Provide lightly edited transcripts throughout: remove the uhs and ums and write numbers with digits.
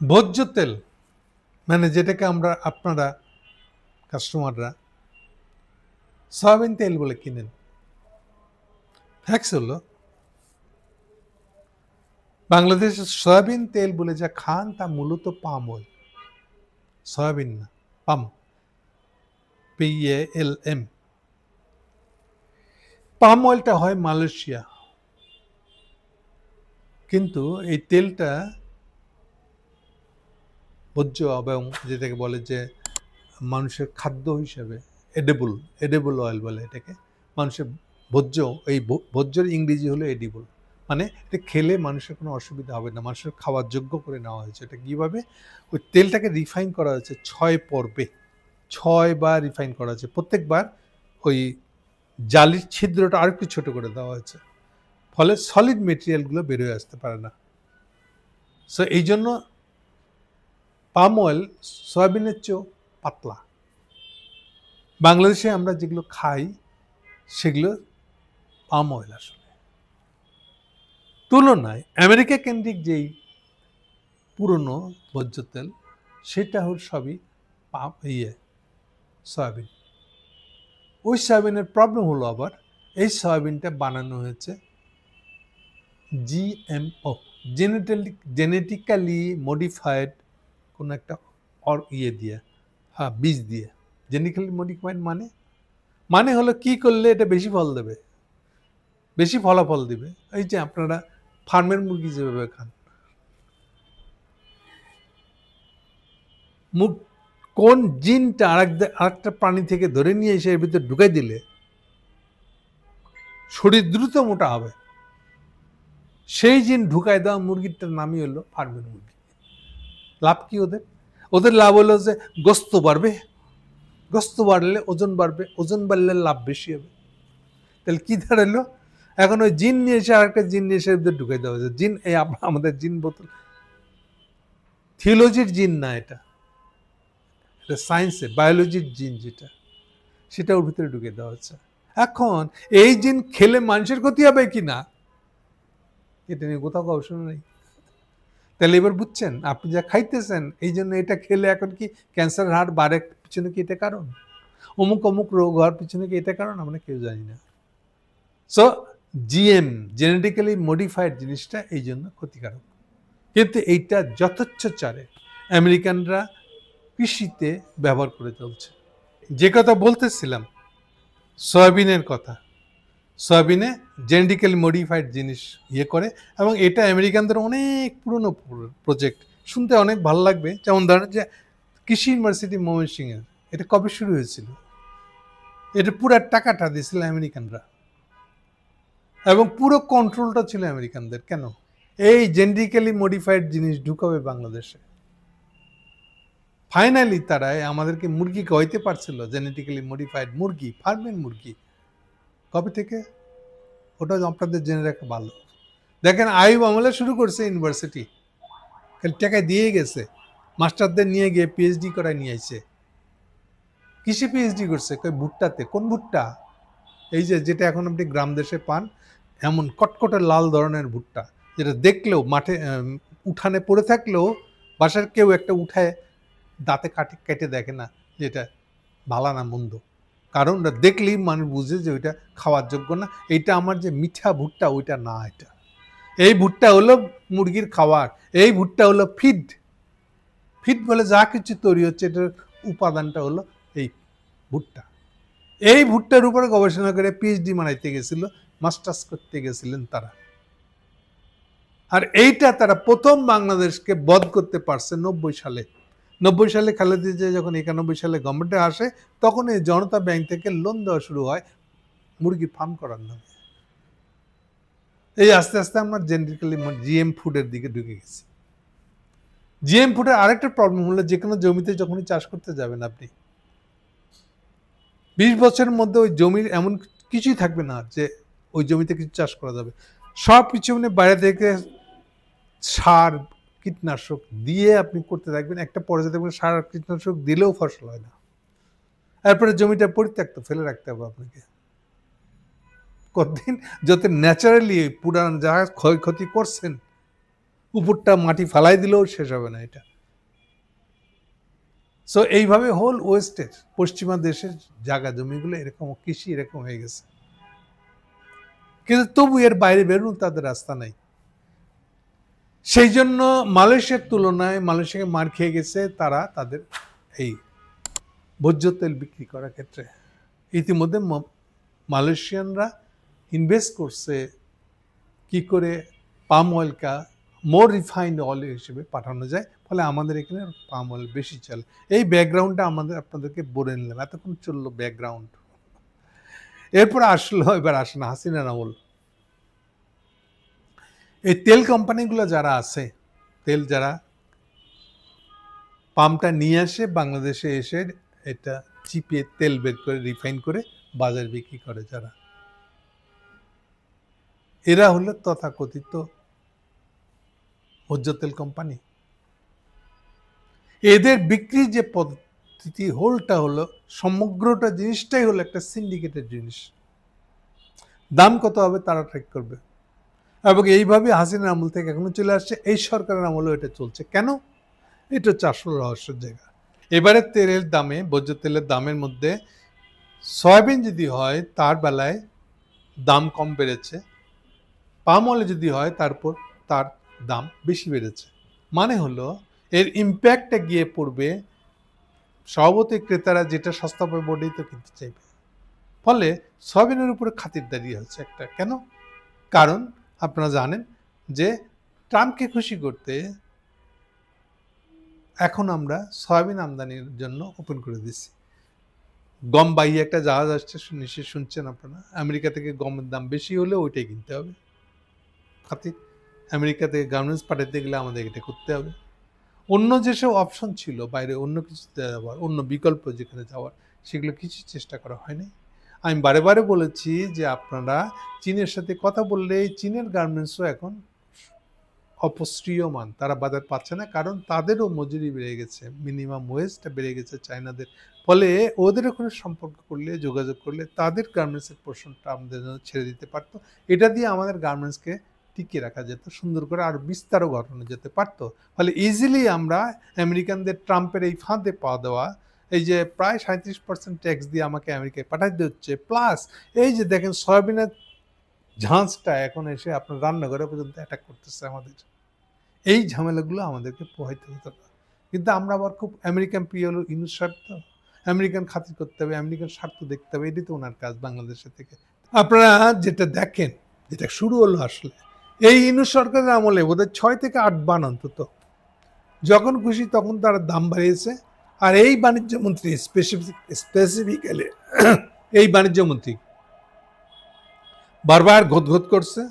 ভোজ্য তেল মানে যেটাকে আপনারা কাস্টমাররা সয়াবিন তেল বলে কিনেন। ফ্যাক্স হলো বাংলাদেশে সয়াবিন তেল বলে যা খান তা মূলত পাম অয়েল, সয়াবিন না, পাম, PALM। পাম অয়েলটা হয় মালয়েশিয়া, কিন্তু এই তেলটা ভোজ্য এবং যেটাকে বলে যে মানুষের খাদ্য হিসেবে এডেবল অয়েল বলে এটাকে। মানুষের ভোজ্য, এই ভোজ্যের ইংরেজি হলো এডিবল, মানে এটা খেলে মানুষের কোনো অসুবিধা হবে না, মানুষের খাওয়ার যোগ্য করে নেওয়া হয়েছে। এটা কীভাবে? ওই তেলটাকে রিফাইন করা হয়েছে 6 পর্বে, 6 বার রিফাইন করা হয়েছে। প্রত্যেকবার ওই জালির ছিদ্রটা আর একটু ছোটো করে দেওয়া হয়েছে, ফলে সলিড মেটেরিয়ালগুলো বেরোয় আসতে পারে না। সো এই জন্য পাম অয়েল সয়াবিনের চেয়েও পাতলা। বাংলাদেশে আমরা যেগুলো খাই সেগুলো পাম অয়েল আসলে। তুলনায় আমেরিকা কেন্দ্রিক যেই পুরনো ভোজ্য তেল সেটা হল সবই সয়াবিন। ওই সয়াবিনের প্রবলেম হলো আবার এই সয়াবিনটা বানানো হয়েছে GMO, জেনেটিক্যালি মডিফাইড কোনো একটা দিয়ে, বীজ দিয়ে। জেনেটিক্যালি মডিফাইড মানে হলো কি করলে এটা বেশি ফল দেবে, বেশি ফলাফল দিবে। এই যে আপনারা ফার্মের মুরগি যেভাবে খান, কোন জিনটা আরেকটা প্রাণী থেকে ধরে নিয়ে এসে এর ভিতরে ঢুকাই দিলে শরীর দ্রুত মোটা হবে, সেই জিন ঢুকাই দেওয়া মুরগিটার নামই হলো ফার্মের মুরগি। লাভ কি ওদের? ওদের লাভ হলো যে গোস্ত বাড়বে, গোস্ত বাড়লে ওজন বাড়বে, ওজন বাড়লে লাভ বেশি হবে। তাহলে কি দাঁড়ালো? এখন ওই জিন নিয়ে এসে আরেকটা জিন নিয়ে এসে ঢুকাই দেওয়া হয়েছে। জিন এই আমাদের জিন বোতল, থিওলজির জিন না, এটা সায়েন্সের বায়োলজির জিন যেটা, সেটা ওর ভিতরে ঢুকে দেওয়া হচ্ছে। এখন এই জিন খেলে মানুষের ক্ষতি হবে কি না এটা নিয়ে কোথাও গবেষণা নেই। তাহলে এবার বুঝছেন আপনি যা খাইতেছেন এই জন্য এটা খেলে এখন কি ক্যান্সার হার বাড়ে পিছনে কি এটা কারণ? অমুক অমুক রোগ হওয়ার পিছনে কি এটা কারণ? আমরা কেউ জানি না। সো GM, জেনেটিক্যালি মডিফাইড জিনিসটা এই জন্য ক্ষতিকারক, কিন্তু এইটা যথেচ্ছাচারে আমেরিকানরা কৃষিতে ব্যবহার করে চলছে। যে কথা বলতেছিলাম সয়াবিনের কথা, সয়াবিনে জেনেটিক্যালি মডিফাইড জিনিস করে, এবং এটা আমেরিকানদের অনেক পুরনো প্রজেক্ট। শুনতে অনেক ভালো লাগবে। যেমন ধরেন যে কৃষি ইউনিভার্সিটি ময়মনসিংহের, এটা কবে শুরু হয়েছিল? এটা পুরো টাকাটা দিয়েছিল আমেরিকানরা, এবং পুরো কন্ট্রোলটা ছিল আমেরিকানদের। কেন? এই জেনেটিক্যালি মডিফাইড জিনিস ঢুকাবে বাংলাদেশে। ফাইনালি তারা আমাদেরকে মুরগি খাওয়াইতে পারছিল, জেনেটিক্যালি মডিফাইড মুরগি, ফার্মের মুরগি। কবে থেকে? ওটা আপনাদের জেনে রাখা ভালো। দেখেন আইয়ুব আমলে শুরু করছে ইউনিভার্সিটি, খালি টাকায় দিয়ে গেছে, মাস্টারদের নিয়ে গিয়ে PhD করায় নিয়ে আসছে। কিসে PhD করছে? ভুট্টাতে। কোন ভুট্টা? এই যেটা এখন আপনি গ্রাম দেশে পান, এমন কটকটে লাল ধরনের ভুট্টা, যেটা দেখলেও মাঠে উঠানে পড়ে থাকলেও বাসার কেউ একটা উঠায় দাঁতে কেটে দেখে না যে এটা ভালো না মন্দ, কারণ দেখলেই মানুষ বুঝে যে ওইটা খাওয়ার যোগ্য না। এইটা আমার যে মিঠা ভুট্টা ওইটা না, এটা এই ভুট্টা হলো মুরগির খাবার, এই ভুট্টা হলো ফিড বলে যা কিছু তৈরি হচ্ছে এটার উপাদানটা হলো এই ভুট্টা। এই ভুট্টার উপরে গবেষণা করে PhD বানাইতে গেছিল, মাস্টার্স করতে গেছিলেন তারা। আর এইটা তারা প্রথম বাংলাদেশকে বধ করতে পারছে 90 সালে। 90 সালে খালেদা জিয়া যখন 91 সালে গভর্নমেন্টে আসে, তখন এই জনতা ব্যাংক থেকে লোন দেওয়া শুরু হয় মুরগি ফার্ম করার নামে। এই আস্তে আস্তে আমরা জেনেটিক্যালি GM ফুডের দিকে ঢুকে গেছি। GM ফুডের আরেকটা প্রবলেম হলো, যে কোনো জমিতে যখনই চাষ করতে যাবেন আপনি, 20 বছরের মধ্যে ওই জমির এমন কিছুই থাকবে না যে ওই জমিতে কিছু চাষ করা যাবে। সব কিছু মানে বাইরে থেকে সার কীটনাশক দিয়ে আপনি করতে থাকবেন, একটা পর্যায়ে দেখবেন সার আর কীটনাশক দিলেও ফসল হয় না। এরপরে জমিটা পরিত্যক্ত ফেলে রাখতে হবে আপনাকে। কতদিন যত ন্যাচারালি পুরান যা ক্ষয়ক্ষতি করছেন উপরটা মাটি ফালাই দিলেও শেষ হবে না এটা। সো এইভাবে হোল ওয়েস্টের পশ্চিমা দেশের জায়গা জমিগুলো এরকম, কৃষি এরকম হয়ে গেছে, কিন্তু তবু এর বাইরে বেরোনোর তাদের রাস্তা নাই। সেই জন্য মালয়েশিয়ার তুলনায় মালয়েশিয়াকে মার খেয়ে গেছে তারা তাদের এই ভোজ্য তেল বিক্রি করার ক্ষেত্রে। ইতিমধ্যে মালয়েশিয়ানরা ইনভেস্ট করছে কি করে পাম অয়েলকে মোর রিফাইন্ড অয়েল হিসেবে পাঠানো যায়, ফলে আমাদের এখানে পাম অয়েল বেশি চলে। এই ব্যাকগ্রাউন্ডটা আপনাদেরকে বলে নিলাম, এতক্ষণ চললো ব্যাকগ্রাউন্ড। এরপর এবার আসেন হাসিনার আমল। এই তেল কোম্পানিগুলো যারা আছে, তেল যারা পাম্পটা নিয়ে আসে বাংলাদেশে এসে এটা চিপে তেল বের করে রিফাইন করে বাজার বিক্রি করে যারা, এরা হলো তথাকথিত ভোজ্য তেল কোম্পানি। এদের বিক্রি যে পদ্ধতি হোলটা হলো, সমগ্রটা জিনিসটাই হলো একটা সিন্ডিকেটেড জিনিস। দাম কত হবে তারা ট্রেক করবে, এবং এইভাবে হাসিনার আমল থেকে এখনো চলে আসছে, এই সরকারের আমলেও এটা চলছে। কেন? এটা হচ্ছে আসল রহস্যের জায়গা। এবারে তেলের দামে, ভোজ্য তেলের দামের মধ্যে সয়াবিন যদি হয় তার বেলায় দাম কম বেড়েছে, পাম অয়েল যদি হয় তারপর তার দাম বেশি বেড়েছে। মানে হলো এর ইম্প্যাক্টটা গিয়ে পড়বে স্বভাবতই ক্রেতারা যেটা সস্তা পাবে ওটাই তো কিনতে চাইবে, ফলে সয়াবিনের উপরে খাতিরদারি হচ্ছে একটা। কেন? কারণ আপনারা জানেন যে ট্রাম্পকে খুশি করতে এখন আমরা সয়াবিন আমদানির জন্য ওপেন করে দিচ্ছি। গম বাহিয়ে একটা জাহাজ আসছে, নিশ্চয়ই শুনছেন আপনারা, আমেরিকা থেকে গমের দাম বেশি হলে ওইটাই কিনতে হবে খাতির। আমেরিকা থেকে গার্মেন্টস পাঠাতে গেলে আমাদের এটা করতে হবে। অন্য যেসব অপশন ছিল বাইরে অন্য কিছুতে যাওয়ার, অন্য বিকল্প যেখানে যাওয়ার, সেগুলো কিছু চেষ্টা করা হয়নি। আমি বারে বারে বলেছি যে আপনারা চীনের সাথে কথা বললে চীনের গার্মেন্টসও এখন অপশ্রিয়মান, তারা বাজার পাচ্ছে না, কারণ তাদেরও মজুরি বেড়ে গেছে, মিনিমাম ওয়েজটা বেড়ে গেছে চায়নাদের। ফলে ওদের ওখানে সম্পর্ক করলে, যোগাযোগ করলে তাদের গার্মেন্টসের পোর্শনটা আমাদের জন্য ছেড়ে দিতে পারতো। এটা দিয়ে আমাদের গার্মেন্টসকে টিকিয়ে রাখা যেত, সুন্দর করে আর বিস্তারও ঘটানো যেতে পারতো। ফলে ইজিলি আমরা আমেরিকানদের ট্রাম্পের এই ফাঁদে পা দেওয়া, এই যে প্রায় 37% ট্যাক্স দিয়ে আমাকে আমেরিকায় পাঠাতে হচ্ছে, প্লাস এই যে দেখেন সয়াবিনের ঝাঁঝটা এখন এসে আপনার রান্নাঘরে পর্যন্ত অ্যাটাক করতেছে আমাদের, এই ঝামেলাগুলো আমাদেরকে পোহাইতে হতো না। কিন্তু আমরা আবার খুব আমেরিকান প্রিয় হলো ইউনুস স্বার্থ, আমেরিকান খাতির করতে হবে, আমেরিকান স্বার্থ দেখতে হবে, এটাই তো ওনার কাজ বাংলাদেশের থেকে। আপনারা যেটা দেখেন, যেটা শুরু হলো আসলে এই ইউনুস সরকারের আমলে বোধহয় 6 থেকে 8 বার অন্তত যখন খুশি তখন তারা দাম বাড়িয়েছে। আর এই বাণিজ্য মন্ত্রী স্পেসিফিক্যালি এই বাণিজ্য মন্ত্রী বারবার ঘোত করছে,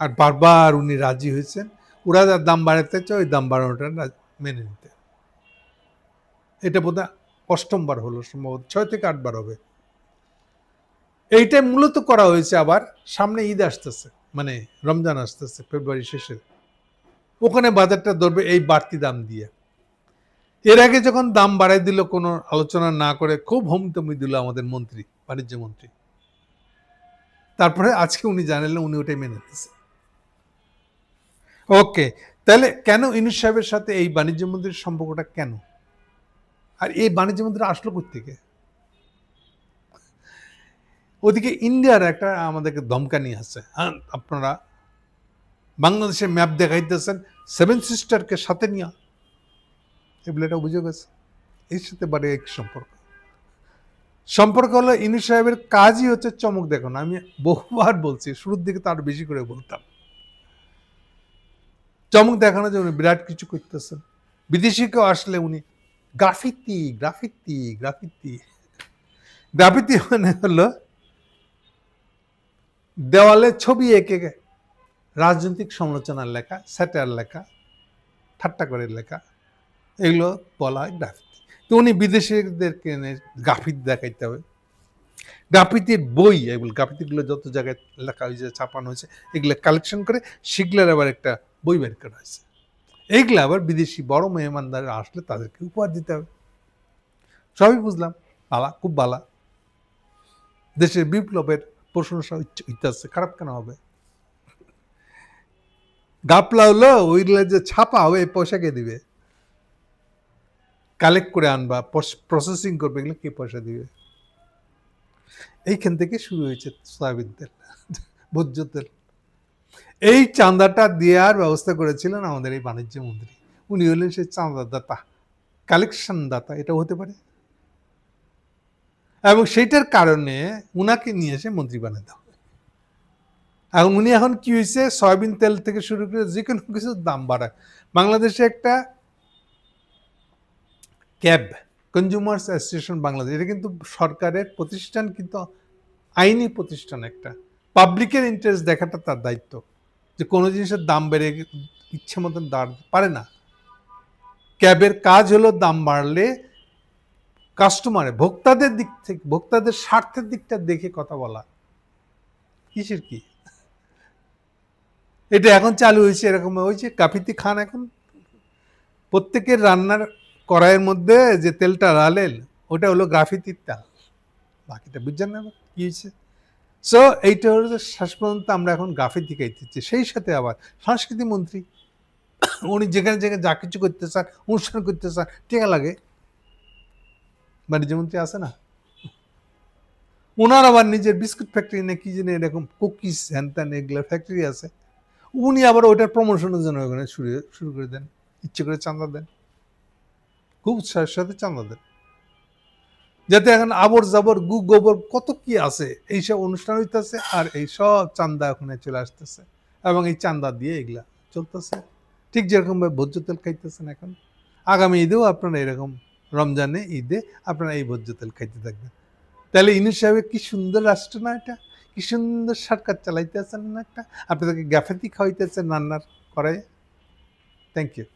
আর বারবার উনি রাজি হয়েছেন। ওরা যার দাম বাড়াতে চায় ওই দাম বাড়ানোটা মেনে নিতে। এটা বোধহয় 8ম বার হলো, সম্ভবত 6 থেকে 8 বার হবে। এইটাই মূলত করা হয়েছে। আবার সামনে ঈদ আসতেছে, মানে রমজান আসতেছে ফেব্রুয়ারি শেষে, ওখানে বাজারটা ধরবে এই বাড়তি দাম দিয়ে। এর আগে যখন দাম বাড়াই দিল কোনো আলোচনা না করে, খুব হোমতমি দিল আমাদের মন্ত্রী, বাণিজ্য মন্ত্রী। তারপরে আজকে উনি জানালেন উনি ওটাই মেনে নিয়েছে। ওকে, তাহলে কেন ইউনুস সাহেবের সাথে এই বাণিজ্য মন্ত্রীর সম্পর্কটা কেন? আর এই বাণিজ্য মন্ত্রী আসলো কোত্থেকে? ওদিকে ইন্ডিয়ার একটা আমাদেরকে ধমকানি আছে, হ্যাঁ আপনারা বাংলাদেশের ম্যাপ দেখাইতেছেন 7 সিস্টারকে সাথে নিয়ে, এগুলো একটা অভিযোগ আছে। এর সাথে বাড়ি এক সম্পর্ক হলো ইউনুস সাহেবের কাজই হচ্ছে চমক দেখানো। আমি বহুবার বলছি, শুরুর দিকে তো আরো বেশি করে বলতাম, চমক দেখানোর জন্য বিরাট কিছু করতেছেন। বিদেশি কেউ আসলে উনি গ্রাফিতি গ্রাফিতি গ্রাফিতি গ্রাফিতি মানে হলো দেওয়ালে ছবি এঁকে রাজনৈতিক সমালোচনার লেখা, স্যাটার লেখা, ঠাট্টা করে লেখা, এগুলো বলা হয় গ্রাফিতি। তো উনি বিদেশিদেরকে গ্রাফিতি দেখাইতে হবে। গ্রাফিতির বই, এগুলো গ্রাফিতিগুলো যত জায়গায় লেখা হয়েছে, ছাপানো হয়েছে, এগুলো কালেকশন করে সেগুলোর আবার একটা বই বের করা হয়েছে। এইগুলো আবার বিদেশি বড় মেহমানদার আসলে তাদেরকে উপহার দিতে হবে। সবই বুঝলাম, বালা, খুব বালা, দেশের বিপ্লবের প্রশংসা হইতেছে, খারাপ কেন হবে? গাপলা হলো ওইগুলো যে ছাপা হবে এই পয়সা কে দিবে? কালেক্ট করে আনবা, প্রসেসিং করবে, এগুলো কে পয়সা দিবে? এইখান থেকে শুরু হয়েছে সয়াবিন তেল, ভোজ্য তেল। এই চাঁদাটা দেওয়ার ব্যবস্থা করেছিলেন আমাদের এই বাণিজ্য মন্ত্রী। উনি হলেন সেই চাঁদাদাতা, কালেকশন দাতা, এটা হতে পারে। এবং সেইটার কারণে উনাকে নিয়ে এসে মন্ত্রী বানাতে হবে। এখন উনি এখন কি হয়েছে, সয়াবিন তেল থেকে শুরু করে যে কোনো কিছুর দাম বাড়ায়। বাংলাদেশে একটা ক্যাব, কনজিউমার্স অ্যাসোসিয়েশন বাংলাদেশ, এটা কিন্তু সরকারের প্রতিষ্ঠান, কিন্তু আইনি প্রতিষ্ঠান একটা। পাবলিকের ইন্টারেস্ট দেখাটা তার দায়িত্ব, যে কোনো জিনিসের দাম বেড়ে ইচ্ছে মতন দাঁড়াতে পারে না। ক্যাবের কাজ হলো দাম বাড়লে কাস্টমারের, ভোক্তাদের দিক থেকে, ভোক্তাদের স্বার্থের দিকটা দেখে কথা বলা। কিসের কি এটা এখন চালু হয়েছে, এরকম হয়েছে কাফিতি খান। এখন প্রত্যেকের রান্নার কড়াইয়ের মধ্যে যে তেলটা রালেন ওটা হলো গ্রাফিতির তেল, বাকিটা বুঝছেন না কি হয়েছে। সো এইটা হলো যে শেষ পর্যন্ত আমরা এখন গাফিতি খাইতেছি। সেই সাথে আবার সংস্কৃতি মন্ত্রী, উনি যেখানে যেখানে যা কিছু করতে চান, অনুষ্ঠান করতে চান, টেকা লাগে। বাণিজ্য মন্ত্রী আছে না, ওনার আবার নিজের বিস্কুট ফ্যাক্টরি না কি জানি এরকম কুকিজ হ্যান ত্যান এগুলো ফ্যাক্টরি আছে, উনি আবার ওইটার প্রমোশনের জন্য ওখানে শুরু করে দেন, ইচ্ছে করে চাঁদা দেন, খুব উৎসাহের সাথে চাঁদা দেন, যাতে এখন আবর জাবর গু গোবর কত কি আছে এইসব অনুষ্ঠান হইতেছে, আর এই সব চান্দা ওখানে চলে আসতেছে, এবং এই চান্দা দিয়ে এগুলা চলতেছে। ঠিক যেরকম ভাবে ভোজ্য তেল খাইতেছেন এখন, আগামী ঈদেও আপনারা এরকম, রমজানে ঈদে আপনারা এই ভোজ্য তেল খাইতে থাকবেন। তাহলে ইউনূস সাহেবের কি সুন্দর রাষ্ট্র না এটা, কি সুন্দর সরকার চালাইতেছেন না একটা, আপনাদেরকে গ্যাফেতি খাওয়াইতেছেন রান্নার করায়। Thank you.